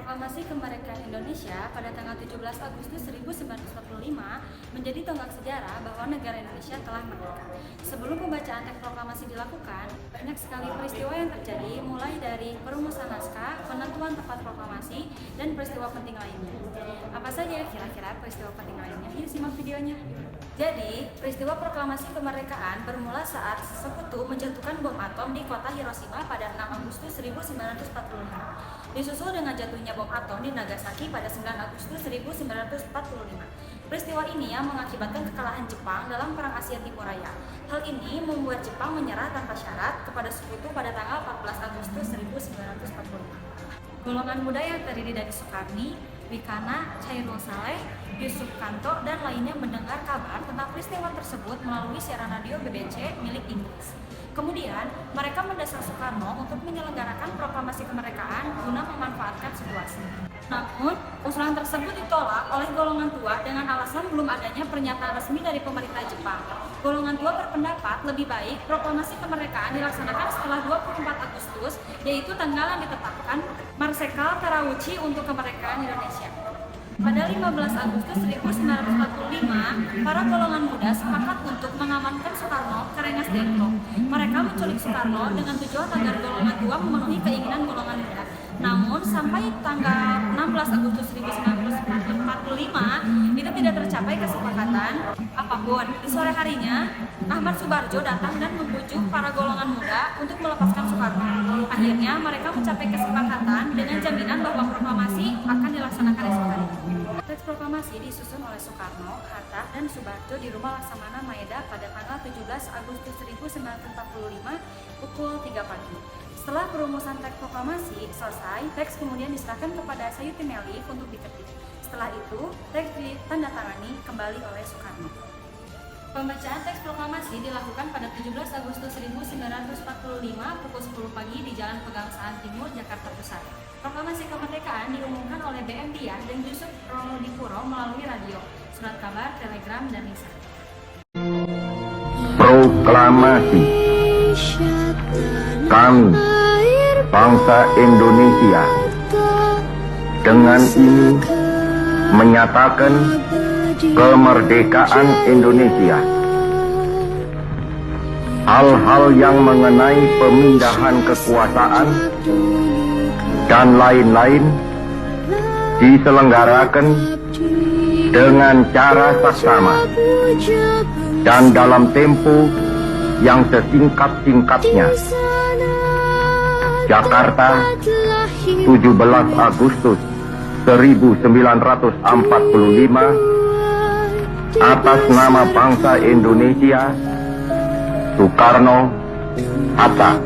Proklamasi Kemerdekaan Indonesia pada tanggal 17 Agustus 1945 menjadi tonggak sejarah bahwa negara Indonesia telah merdeka. Sebelum pembacaan teks proklamasi dilakukan, banyak sekali peristiwa yang terjadi, mulai dari perumusan naskah, penentuan tempat proklamasi, dan peristiwa penting lainnya. Apa saja kira-kira peristiwa penting lainnya? Yuk simak videonya. Jadi, peristiwa proklamasi kemerdekaan bermula saat Sekutu menjatuhkan bom atom di kota Hiroshima pada 6 Agustus 1945. Disusul dengan jatuhnya bom atom di Nagasaki pada 9 Agustus 1945. Peristiwa ini yang mengakibatkan kekalahan Jepang dalam Perang Asia Timur Raya. Hal ini membuat Jepang menyerah tanpa syarat kepada Sekutu pada tanggal 14 Agustus 1945. Golongan muda yang terdiri dari Sukarni, Wikana, Chairul Saleh, Yusuf Kanto, dan lainnya mendengar kabar tentang peristiwa tersebut melalui siaran radio BBC milik Inggris. Kemudian, mereka mendesak Soekarno untuk menyelenggarakan proklamasi kemerdekaan guna memanfaatkan situasi. Namun, usulan tersebut ditolak oleh golongan tua dengan alasan belum adanya pernyataan resmi dari pemerintah Jepang. Golongan tua berpendapat lebih baik proklamasi kemerdekaan dilaksanakan setelah 24 Agustus, yaitu tanggal yang ditetapkan Marsekal Terauchi untuk kemerdekaan Indonesia. Pada 15 Agustus 1945, para golongan muda sepakat untuk mengamankan Soekarno ke Rengas Dengklok. Mereka menculik Soekarno dengan tujuan agar golongan tua memenuhi keinginan golongan muda. Namun, sampai tanggal 16 Agustus 1945, itu tidak tercapai kesepakatan apapun. Di sore harinya, Ahmad Subarjo datang dan membujuk para golongan muda untuk melepaskan Soekarno. Akhirnya, mereka mencapai kesepakatan dengan jaminan bahwa proklamasi akan dilaksanakan esok hari. Teks proklamasi disusun oleh Soekarno, Hatta, dan Subarjo di Rumah Laksamana Maeda pada tanggal 17 Agustus 1945 pukul 3 pagi. Setelah perumusan teks proklamasi selesai, teks kemudian diserahkan kepada Sayuti Melih untuk diketik. Setelah itu, teks ditandatangani kembali oleh Soekarno. Pembacaan teks proklamasi dilakukan pada 17 Agustus 1945 pukul 10 pagi di Jalan Pegangsaan Timur, Jakarta Pusat. Proklamasi kemerdekaan diumumkan oleh BM Dian dan Yusuf Ronodipuro melalui radio, surat kabar, telegram, dan lisan. Proklamasi. Kami, bangsa Indonesia, dengan ini menyatakan kemerdekaan Indonesia. Hal-hal yang mengenai pemindahan kekuasaan dan lain-lain diselenggarakan dengan cara saksama dan dalam tempo yang sesingkat-singkatnya. Jakarta, 17 Agustus 1945, atas nama bangsa Indonesia, Soekarno, Hatta.